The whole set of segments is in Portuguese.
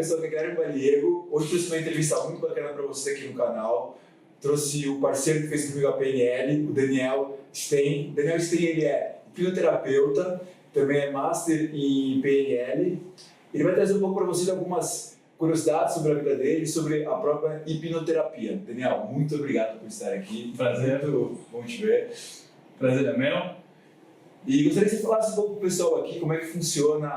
pessoa que é Guilherme Baliego. Hoje trouxe uma entrevista muito bacana para você aqui no canal. Trouxe o parceiro que fez comigo a PNL, o Daniel Stein. O Daniel Stein, ele é hipnoterapeuta, também é master em PNL. Ele vai trazer um pouco para vocês algumas curiosidades sobre a vida dele, sobre a própria hipnoterapia. Daniel, muito obrigado por estar aqui. Prazer. Muito bom te ver. Prazer é meu. E gostaria que você falasse um pouco para o pessoal aqui como é que funciona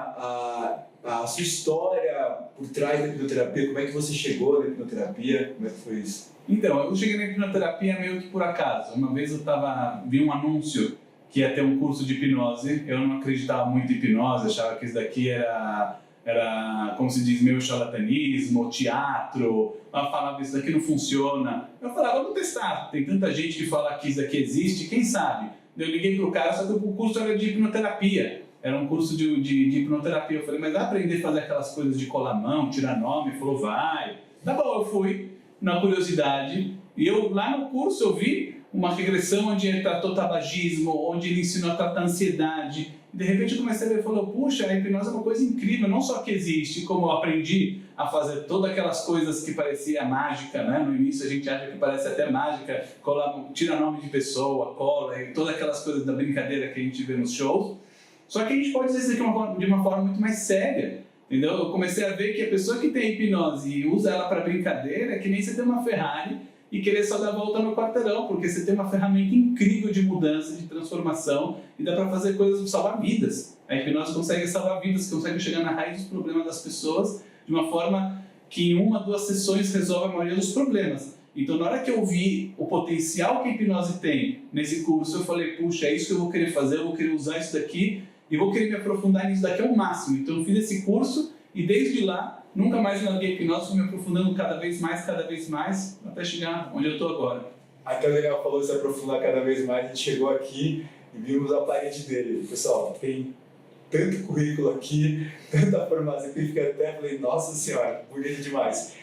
a sua história por trás da hipnoterapia, como é que você chegou na hipnoterapia, como é que foi isso? Então, eu cheguei na hipnoterapia meio que por acaso. Uma vez eu vi um anúncio que ia ter um curso de hipnose. Eu não acreditava muito em hipnose, achava que isso daqui era como se diz, meio charlatanismo, teatro. Eu falava, isso daqui não funciona. Eu falava, vamos testar. Tem tanta gente que fala que isso daqui existe, quem sabe? Eu liguei pro cara, só que o curso era de hipnoterapia. Era um curso de hipnoterapia. Eu falei, mas vai aprender a fazer aquelas coisas de colar mão, tirar nome? Ele falou, vai. Tá bom, eu fui, na curiosidade. E lá no curso eu vi uma regressão onde ele tratou tabagismo, onde ele ensinou a tratar ansiedade. De repente eu comecei a ver e falei, puxa, a hipnose é uma coisa incrível, não só que existe, como eu aprendi a fazer todas aquelas coisas que parecia mágica, né? No início a gente acha que parece até mágica, tira nome de pessoa, cola, e todas aquelas coisas da brincadeira que a gente vê nos shows. Só que a gente pode dizer isso aqui de uma forma muito mais séria, entendeu? Eu comecei a ver que a pessoa que tem hipnose e usa ela para brincadeira é que nem você ter uma Ferrari e querer só dar a volta no quarteirão, porque você tem uma ferramenta incrível de mudança, de transformação, e dá para fazer coisas para salvar vidas. A hipnose consegue salvar vidas, consegue chegar na raiz dos problemas das pessoas de uma forma que em 1 ou 2 sessões resolve a maioria dos problemas. Então, na hora que eu vi o potencial que a hipnose tem nesse curso, eu falei, puxa, é isso que eu vou querer fazer, eu vou querer usar isso daqui e vou querer me aprofundar nisso daqui ao máximo. Então, eu fiz esse curso e desde lá, nunca mais larguei a hipnose, fui me aprofundando cada vez mais, até chegar onde eu estou agora. Até o Daniel falou de se aprofundar cada vez mais, a gente chegou aqui e vimos a parede dele. Pessoal, tem tanto currículo aqui, tanta formação que eu fiquei até, falei, nossa senhora, bonito demais.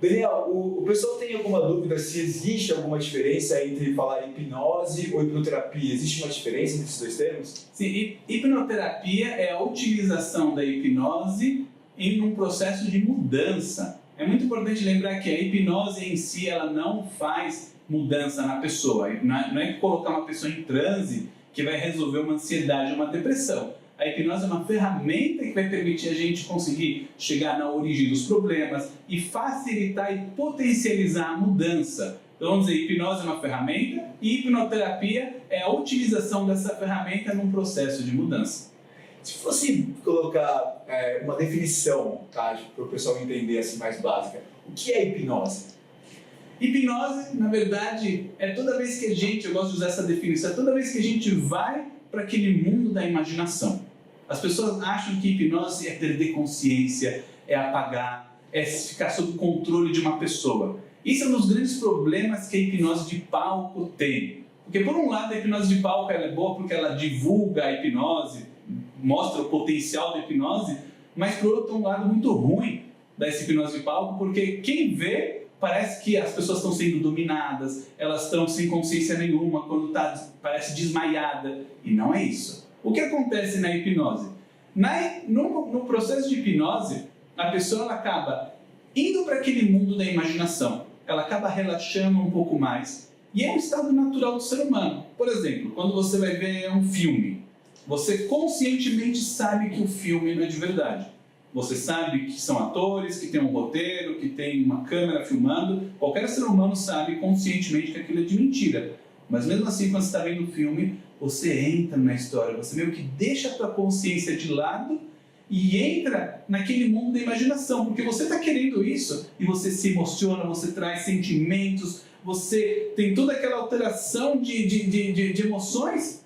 Daniel, o pessoal tem alguma dúvida se existe alguma diferença entre falar hipnose ou hipnoterapia? Existe uma diferença entre esses dois termos? Sim, hipnoterapia é a utilização da hipnose em um processo de mudança. É muito importante lembrar que a hipnose em si ela não faz mudança na pessoa. Não é colocar uma pessoa em transe que vai resolver uma ansiedade, uma depressão. A hipnose é uma ferramenta que vai permitir a gente conseguir chegar na origem dos problemas e facilitar e potencializar a mudança. Então, vamos dizer, hipnose é uma ferramenta e hipnoterapia é a utilização dessa ferramenta num processo de mudança. Se fosse colocar uma definição, tá, para o pessoal entender assim mais básica, o que é hipnose? Hipnose, na verdade, é toda vez que eu gosto de usar essa definição, é toda vez que a gente vai para aquele mundo da imaginação. As pessoas acham que hipnose é perder consciência, é apagar, é ficar sob o controle de uma pessoa. Isso é um dos grandes problemas que a hipnose de palco tem. Porque, por um lado, a hipnose de palco ela é boa porque ela divulga a hipnose, mostra o potencial da hipnose, mas, por outro, um lado muito ruim dessa hipnose de palco, porque quem vê parece que as pessoas estão sendo dominadas, elas estão sem consciência nenhuma, quando parece desmaiada, e não é isso. O que acontece na hipnose? No processo de hipnose, a pessoa ela acaba indo para aquele mundo da imaginação, ela acaba relaxando um pouco mais, e é um estado natural do ser humano. Por exemplo, quando você vai ver um filme, você conscientemente sabe que o filme não é de verdade. Você sabe que são atores, que tem um roteiro, que tem uma câmera filmando. Qualquer ser humano sabe conscientemente que aquilo é de mentira. Mas mesmo assim, quando você está vendo o filme, você entra na história, você meio que deixa a tua consciência de lado e entra naquele mundo da imaginação, porque você está querendo isso e você se emociona, você traz sentimentos, você tem toda aquela alteração de emoções.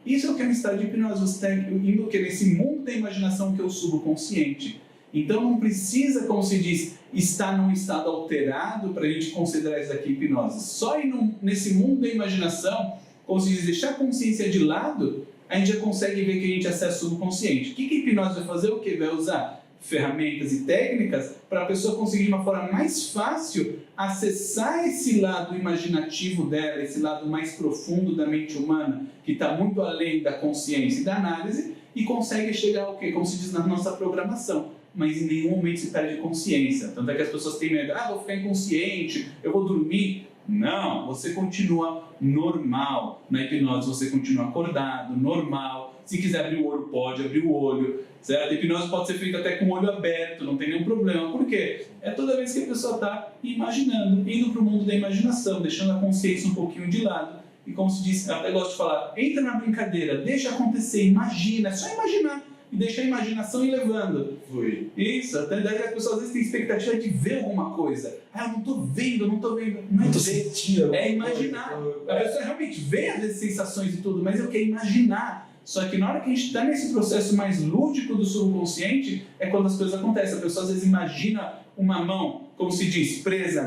Isso é o que é um estado de hipnose, você está indo nesse mundo da imaginação que é o subconsciente. Então não precisa, como se diz, estar num estado alterado para a gente considerar isso daqui hipnose. Só ir nesse mundo da imaginação, como se diz, deixar a consciência de lado, a gente já consegue ver que a gente acessa o subconsciente. O que a hipnose vai fazer? O que? Vai usar ferramentas e técnicas para a pessoa conseguir de uma forma mais fácil acessar esse lado imaginativo dela, esse lado mais profundo da mente humana, que está muito além da consciência e da análise, e consegue chegar ao quê? Como se diz na nossa programação, mas em nenhum momento se perde consciência. Tanto é que as pessoas têm medo, vou ficar inconsciente, eu vou dormir. Não, você continua normal. Na hipnose você continua acordado, normal. Se quiser abrir o olho, pode abrir o olho. Certo? A hipnose pode ser feita até com o olho aberto, não tem nenhum problema. Por quê? É toda vez que a pessoa está imaginando, indo para o mundo da imaginação, deixando a consciência um pouquinho de lado. E como se diz, eu até gosto de falar, entra na brincadeira, deixa acontecer, imagina, é só imaginar. E deixa a imaginação ir levando. Fui. Isso, até daí as pessoas às vezes têm expectativa de ver alguma coisa. Eu não estou vendo, não estou vendo. Não é tô ver, sentindo. é imaginar. A pessoa realmente vê às vezes sensações e tudo, mas eu quero imaginar. Só que na hora que a gente está nesse processo mais lúdico do subconsciente, é quando as coisas acontecem. A pessoa às vezes imagina uma mão, como se diz, presa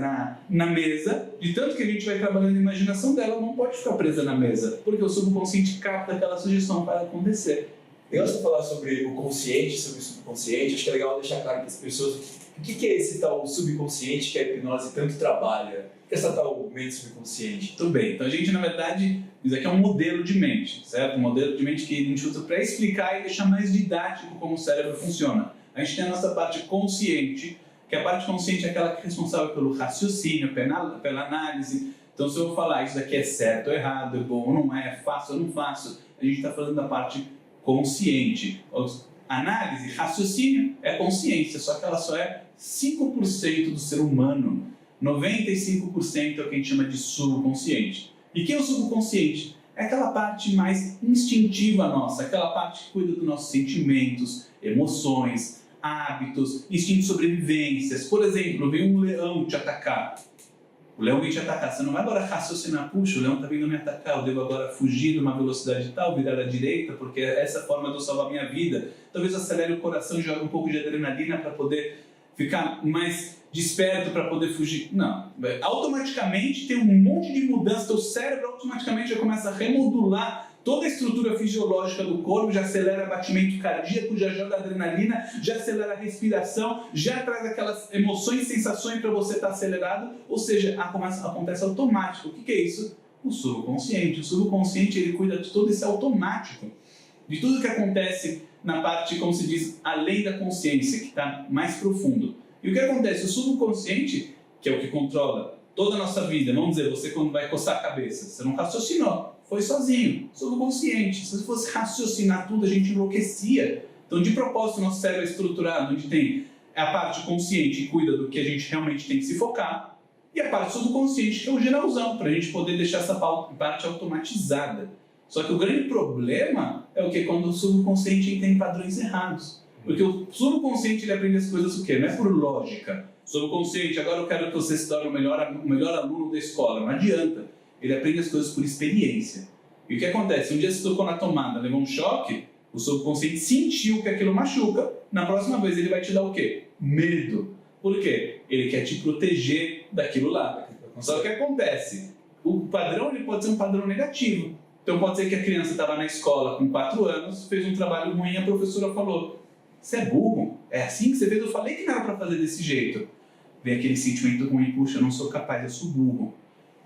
na mesa, de tanto que a gente vai trabalhando a imaginação dela, a mão pode ficar presa na mesa, porque o subconsciente capta aquela sugestão para acontecer. Eu gosto de falar sobre o consciente, sobre o subconsciente. Acho que é legal deixar claro para as pessoas o que é esse tal subconsciente que a hipnose tanto trabalha. O que é essa tal mente subconsciente? Tudo bem, então a gente, na verdade, isso aqui é um modelo de mente, certo? Um modelo de mente que a gente usa para explicar e deixar mais didático como o cérebro funciona. A gente tem a nossa parte consciente, que a parte consciente é aquela que é responsável pelo raciocínio, pela análise. Então, se eu vou falar isso daqui é certo ou errado, é bom ou não é, faço ou não faço, a gente está falando da parte consciente. Análise, raciocínio é consciência, só que ela só é 5% do ser humano. 95% é o que a gente chama de subconsciente. E quem é o subconsciente? É aquela parte mais instintiva nossa, aquela parte que cuida dos nossos sentimentos, emoções, hábitos, instinto de sobrevivência. Por exemplo, vem um leão te atacar. O leão vem te atacar. Você não vai agora raciocinar, puxa, o leão está vindo me atacar, eu devo agora fugir de uma velocidade tal, virar à direita, porque essa é a forma de eu salvar a minha vida. Talvez eu acelere o coração e jogue um pouco de adrenalina para poder ficar mais desperto para poder fugir. Não. Automaticamente tem um monte de mudança, teu cérebro automaticamente já começa a remodular toda a estrutura fisiológica do corpo, já acelera o batimento cardíaco, já joga adrenalina, já acelera a respiração, já traz aquelas emoções e sensações para você estar acelerado, ou seja, acontece automático. O que é isso? O subconsciente. O subconsciente ele cuida de todo esse automático, de tudo que acontece na parte, como se diz, além da consciência, que está mais profundo. E o que acontece? O subconsciente, que é o que controla toda a nossa vida, vamos dizer, você quando vai coçar a cabeça, você não raciocinou, foi sozinho, subconsciente. Se você fosse raciocinar tudo, a gente enlouquecia. Então, de propósito, o nosso cérebro é estruturado, onde tem a parte consciente que cuida do que a gente realmente tem que se focar, e a parte subconsciente, que é o geralzão, para a gente poder deixar essa parte automatizada. Só que o grande problema é o que? Quando o subconsciente tem padrões errados. Porque o subconsciente ele aprende as coisas o quê? Não é por lógica. Subconsciente, agora eu quero que você se torne o melhor aluno da escola. Não adianta. Ele aprende as coisas por experiência. E o que acontece? Um dia você tocou na tomada, levou um choque, o subconsciente sentiu que aquilo machuca, na próxima vez ele vai te dar o quê? Medo. Por quê? Ele quer te proteger daquilo lá. Só que o que acontece? O padrão ele pode ser um padrão negativo. Então pode ser que a criança estava na escola com 4 anos, fez um trabalho ruim e a professora falou: você é burro? É assim que você fez? Eu falei que não era para fazer desse jeito. Vem aquele sentimento ruim, puxa, eu não sou capaz, eu sou burro.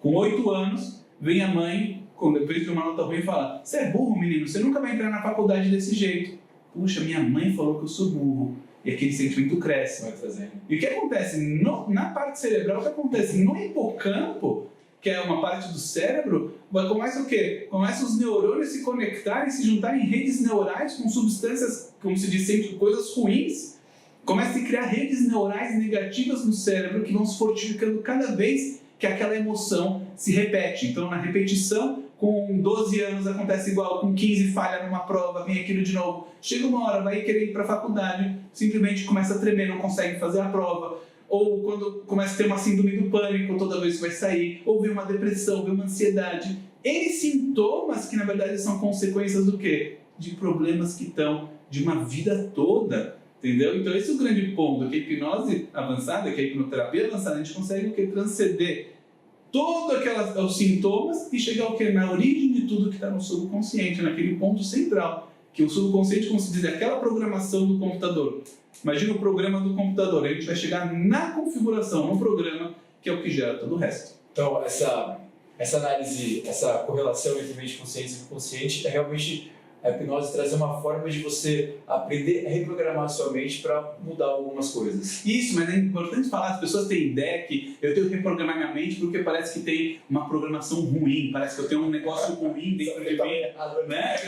Com 8 anos, vem a mãe, depois de uma nota ruim, e fala: você é burro, menino, você nunca vai entrar na faculdade desse jeito. Puxa, minha mãe falou que eu sou burro. E aquele sentimento cresce. Vai trazendo. E o que acontece? Na parte cerebral, o que acontece? No hipocampo, que é uma parte do cérebro, começa o quê? Começa os neurônios se conectarem, se juntarem em redes neurais com substâncias, como se diz sempre, coisas ruins. Começa a criar redes neurais negativas no cérebro que vão se fortificando cada vez que aquela emoção se repete. Então, na repetição, com 12 anos acontece igual, com 15 falha numa prova, vem aquilo de novo. Chega uma hora, vai querer ir para a faculdade, simplesmente começa a tremer, não consegue fazer a prova. Ou quando começa a ter uma síndrome do pânico toda vez que vai sair, ou vem uma depressão, vem uma ansiedade. Eles sintomas que na verdade são consequências do quê? De problemas que estão de uma vida toda, entendeu? Então esse é o grande ponto, que a hipnose avançada, que a hipnoterapia avançada, a gente consegue o quê? Transcender todos os sintomas e chegar ao quê? Na origem de tudo que está no subconsciente, naquele ponto central, que o subconsciente, como se diz, é aquela programação do computador. Imagina o programa do computador, a gente vai chegar na configuração, no programa, que é o que gera todo o resto. Então, essa análise, essa correlação entre mente consciente e subconsciente é realmente a hipnose trazer uma forma de você aprender a reprogramar a sua mente para mudar algumas coisas. Isso, mas é importante falar, as pessoas têm ideia que eu tenho que reprogramar minha mente porque parece que tem uma programação ruim, parece que eu tenho um negócio ruim dentro de mim, né?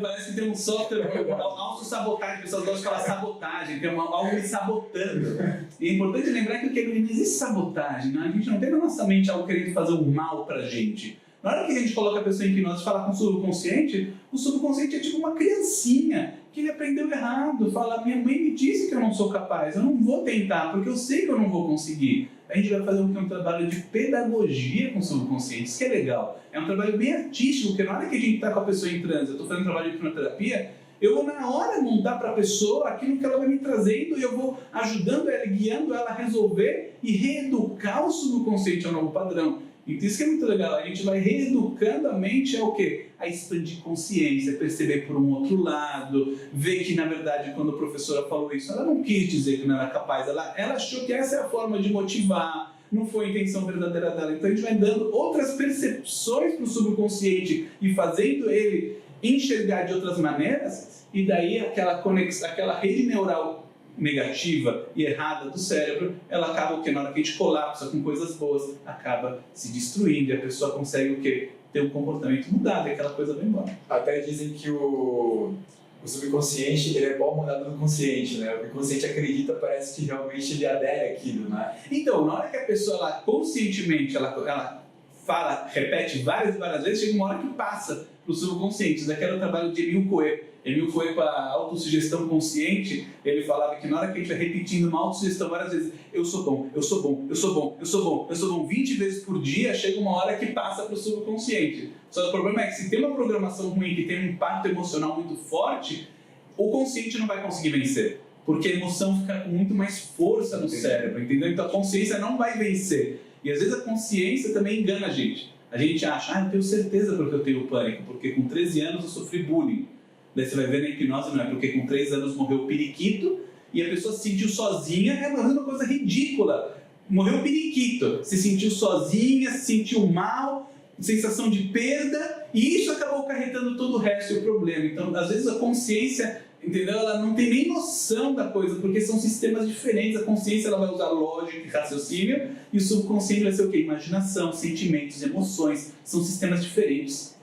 Parece que tem um software, auto-sabotagem, as pessoas gostam de falar sabotagem, tem algo me sabotando. E é importante lembrar que não existe sabotagem, né? A gente não tem na nossa mente algo querendo fazer um mal pra gente. Na hora que a gente coloca a pessoa em hipnose e fala com o subconsciente é tipo uma criancinha que ele aprendeu errado. Fala, minha mãe me disse que eu não sou capaz, eu não vou tentar, porque eu sei que eu não vou conseguir. A gente vai fazer um trabalho de pedagogia com o subconsciente, isso que é legal. É um trabalho bem artístico, porque na hora que a gente está com a pessoa em transe, eu estou fazendo um trabalho de hipnoterapia, eu vou na hora montar para a pessoa aquilo que ela vai me trazendo e eu vou ajudando ela, guiando ela a resolver e reeducar o subconsciente ao novo padrão. Então isso que é muito legal, a gente vai reeducando a mente ao quê? A expandir consciência, perceber por um outro lado, ver que na verdade quando a professora falou isso, ela não quis dizer que não era capaz, ela achou que essa é a forma de motivar, não foi a intenção verdadeira dela. Então a gente vai dando outras percepções para o subconsciente e fazendo ele enxergar de outras maneiras, e daí aquela rede neural negativa e errada do cérebro, ela acaba o que? Na hora que a gente colapsa com coisas boas, acaba se destruindo e a pessoa consegue o quê? Ter um comportamento mudado e aquela coisa vai embora. Até dizem que o subconsciente ele é igual mandado do consciente, né? O inconsciente acredita, parece que realmente ele adere àquilo, né? Então, na hora que a pessoa ela, conscientemente ela fala, repete várias vezes, chega uma hora que passa para o subconsciente. Isso daqui era o trabalho de Emile Coué. Emile Coué, com a autossugestão consciente, ele falava que na hora que a gente vai repetindo uma autossugestão várias vezes, eu sou bom, eu sou bom, eu sou bom, eu sou bom, eu sou bom, 20 vezes por dia, chega uma hora que passa para o subconsciente. Só que o problema é que se tem uma programação ruim, que tem um impacto emocional muito forte, o consciente não vai conseguir vencer. Porque a emoção fica com muito mais força no cérebro, entendeu? Então a consciência não vai vencer. E às vezes a consciência também engana a gente. A gente acha, eu tenho certeza porque eu tenho pânico, porque com 13 anos eu sofri bullying. Daí você vai ver na hipnose, não é porque com 3 anos morreu o periquito e a pessoa se sentiu sozinha, é uma coisa ridícula. Morreu o periquito, se sentiu sozinha, se sentiu mal, sensação de perda, e isso acabou acarretando todo o resto e o problema. Então, às vezes a consciência, entendeu? Ela não tem nem noção da coisa, porque são sistemas diferentes. A consciência ela vai usar lógica e raciocínio, e o subconsciente vai ser o quê? Imaginação, sentimentos, emoções, são sistemas diferentes.